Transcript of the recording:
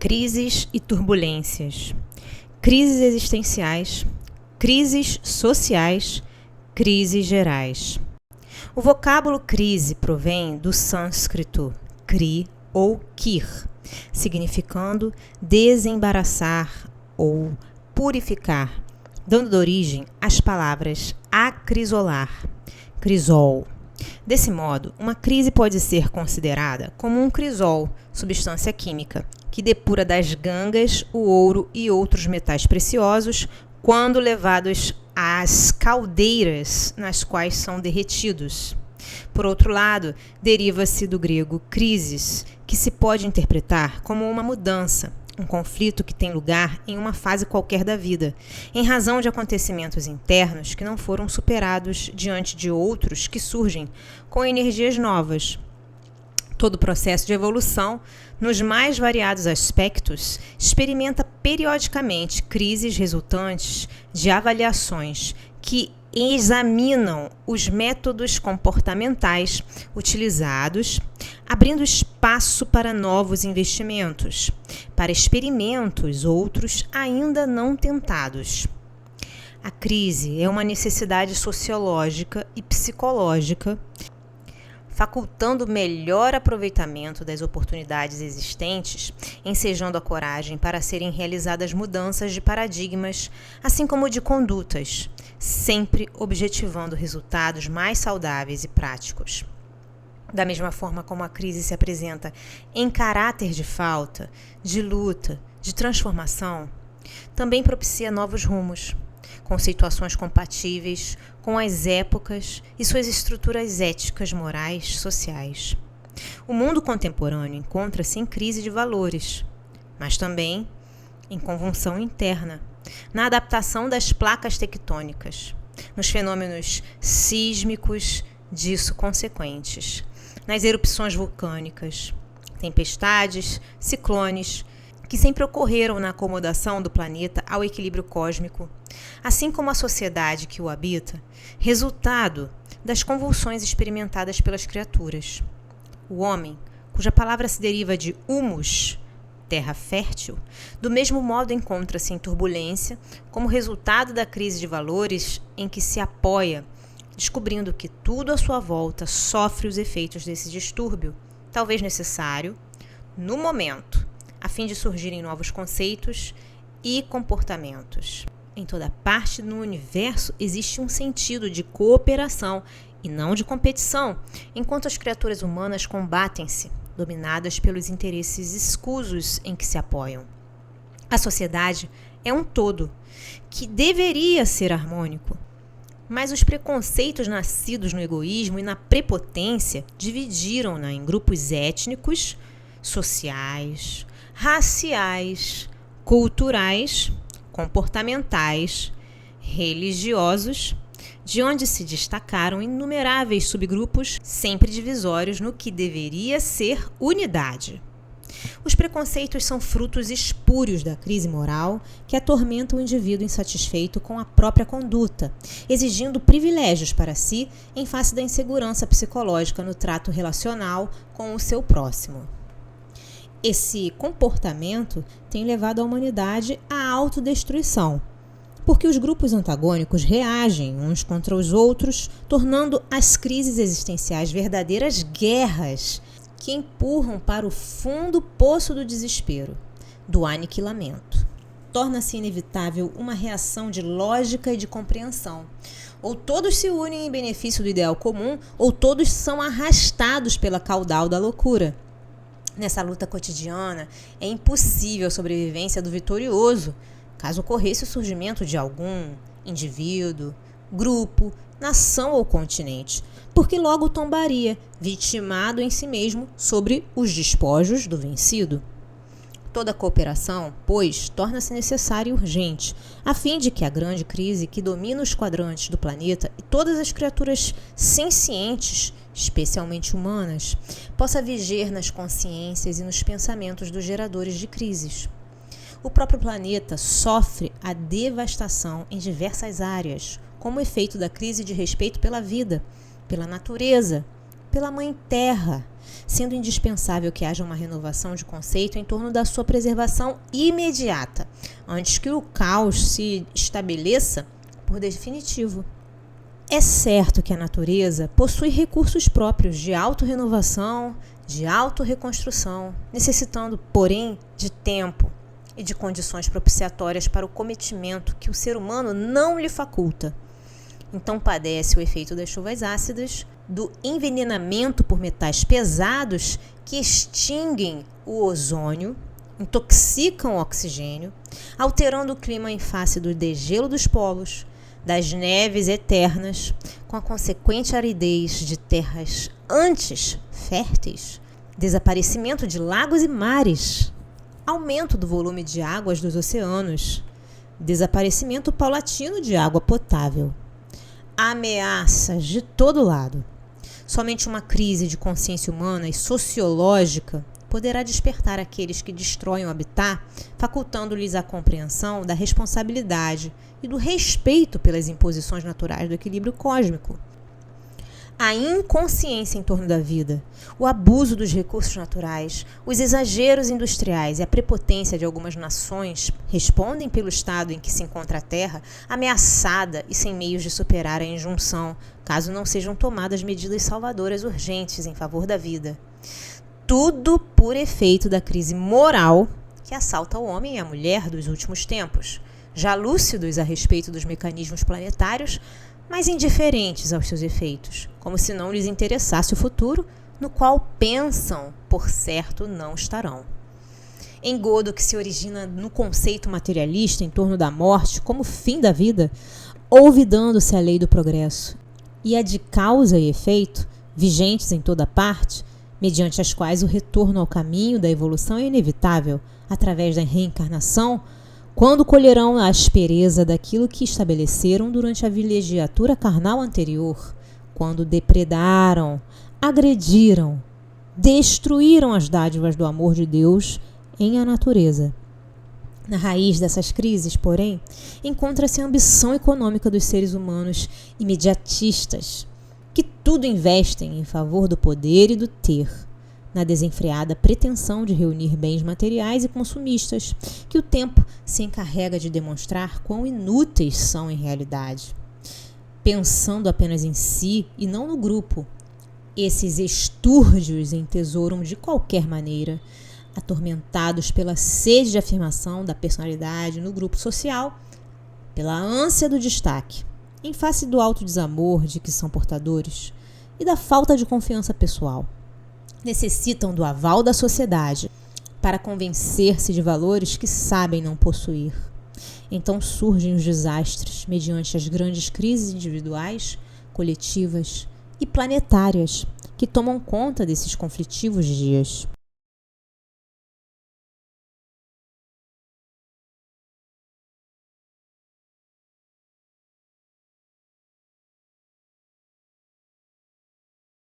Crises e turbulências, crises existenciais, crises sociais, crises gerais. O vocábulo crise provém do sânscrito kri ou kir, significando desembaraçar ou purificar, dando origem às palavras acrisolar, crisol. Desse modo, uma crise pode ser considerada como um crisol, substância química, que depura das gangas o ouro e outros metais preciosos quando levados às caldeiras nas quais são derretidos. Por outro lado, deriva-se do grego crises, que se pode interpretar como uma mudança, um conflito que tem lugar em uma fase qualquer da vida, em razão de acontecimentos internos que não foram superados diante de outros que surgem com energias novas. Todo o processo de evolução, nos mais variados aspectos, experimenta periodicamente crises resultantes de avaliações que examinam os métodos comportamentais utilizados, abrindo espaço para novos investimentos, para experimentos outros ainda não tentados. A crise é uma necessidade sociológica e psicológica, facultando melhor aproveitamento das oportunidades existentes, ensejando a coragem para serem realizadas mudanças de paradigmas, assim como de condutas, sempre objetivando resultados mais saudáveis e práticos. Da mesma forma como a crise se apresenta em caráter de falta, de luta, de transformação, também propicia novos rumos, com situações compatíveis com as épocas e suas estruturas éticas, morais, sociais. O mundo contemporâneo encontra-se em crise de valores, mas também em convulsão interna, na adaptação das placas tectônicas, nos fenômenos sísmicos disso consequentes, nas erupções vulcânicas, tempestades, ciclones, que sempre ocorreram na acomodação do planeta ao equilíbrio cósmico, assim como a sociedade que o habita, resultado das convulsões experimentadas pelas criaturas. O homem, cuja palavra se deriva de humus, terra fértil, do mesmo modo encontra-se em turbulência como resultado da crise de valores em que se apoia, descobrindo que tudo à sua volta sofre os efeitos desse distúrbio, talvez necessário, no momento, a fim de surgirem novos conceitos e comportamentos. Em toda parte do universo existe um sentido de cooperação e não de competição, enquanto as criaturas humanas combatem-se, dominadas pelos interesses escusos em que se apoiam. A sociedade é um todo, que deveria ser harmônico, mas os preconceitos nascidos no egoísmo e na prepotência dividiram-na em grupos étnicos, sociais, raciais, culturais, comportamentais, religiosos, de onde se destacaram inumeráveis subgrupos, sempre divisórios no que deveria ser unidade. Os preconceitos são frutos espúrios da crise moral que atormenta o indivíduo insatisfeito com a própria conduta, exigindo privilégios para si em face da insegurança psicológica no trato relacional com o seu próximo. Esse comportamento tem levado a humanidade à autodestruição, porque os grupos antagônicos reagem uns contra os outros, tornando as crises existenciais verdadeiras guerras que empurram para o fundo poço do desespero, do aniquilamento. Torna-se inevitável uma reação de lógica e de compreensão. Ou todos se unem em benefício do ideal comum, ou todos são arrastados pela caudal da loucura. Nessa luta cotidiana, é impossível a sobrevivência do vitorioso, caso ocorresse o surgimento de algum indivíduo, grupo, nação ou continente, porque logo tombaria, vitimado em si mesmo, sobre os despojos do vencido. Toda cooperação, pois, torna-se necessária e urgente, a fim de que a grande crise que domina os quadrantes do planeta e todas as criaturas sencientes, especialmente humanas, possa viger nas consciências e nos pensamentos dos geradores de crises. O próprio planeta sofre a devastação em diversas áreas, como efeito da crise de respeito pela vida, pela natureza, pela Mãe Terra, sendo indispensável que haja uma renovação de conceito em torno da sua preservação imediata, antes que o caos se estabeleça por definitivo. É certo que a natureza possui recursos próprios de autorrenovação, de autorreconstrução, necessitando, porém, de tempo e de condições propiciatórias para o cometimento que o ser humano não lhe faculta. Então padece o efeito das chuvas ácidas, do envenenamento por metais pesados que extinguem o ozônio, intoxicam o oxigênio, alterando o clima em face do degelo dos polos, das neves eternas, com a consequente aridez de terras antes férteis, desaparecimento de lagos e mares, aumento do volume de águas dos oceanos, desaparecimento paulatino de água potável, ameaças de todo lado. Somente uma crise de consciência humana e sociológica poderá despertar aqueles que destroem o habitat, facultando-lhes a compreensão da responsabilidade e do respeito pelas imposições naturais do equilíbrio cósmico. A inconsciência em torno da vida, o abuso dos recursos naturais, os exageros industriais e a prepotência de algumas nações respondem pelo estado em que se encontra a Terra, ameaçada e sem meios de superar a injunção, caso não sejam tomadas medidas salvadoras urgentes em favor da vida. Tudo por efeito da crise moral que assalta o homem e a mulher dos últimos tempos, já lúcidos a respeito dos mecanismos planetários, mas indiferentes aos seus efeitos, como se não lhes interessasse o futuro, no qual pensam, por certo, não estarão. Engodo que se origina no conceito materialista em torno da morte como fim da vida, olvidando-se a lei do progresso, e a de causa e efeito, vigentes em toda parte, mediante as quais o retorno ao caminho da evolução é inevitável, através da reencarnação, quando colherão a aspereza daquilo que estabeleceram durante a vilegiatura carnal anterior, quando depredaram, agrediram, destruíram as dádivas do amor de Deus em a natureza. Na raiz dessas crises, porém, encontra-se a ambição econômica dos seres humanos imediatistas, que tudo investem em favor do poder e do ter, na desenfreada pretensão de reunir bens materiais e consumistas, que o tempo se encarrega de demonstrar quão inúteis são em realidade. Pensando apenas em si e não no grupo, esses estúrdios entesouram de qualquer maneira, atormentados pela sede de afirmação da personalidade no grupo social, pela ânsia do destaque, em face do alto desamor de que são portadores e da falta de confiança pessoal. Necessitam do aval da sociedade para convencer-se de valores que sabem não possuir. Então surgem os desastres mediante as grandes crises individuais, coletivas e planetárias que tomam conta desses conflitivos dias.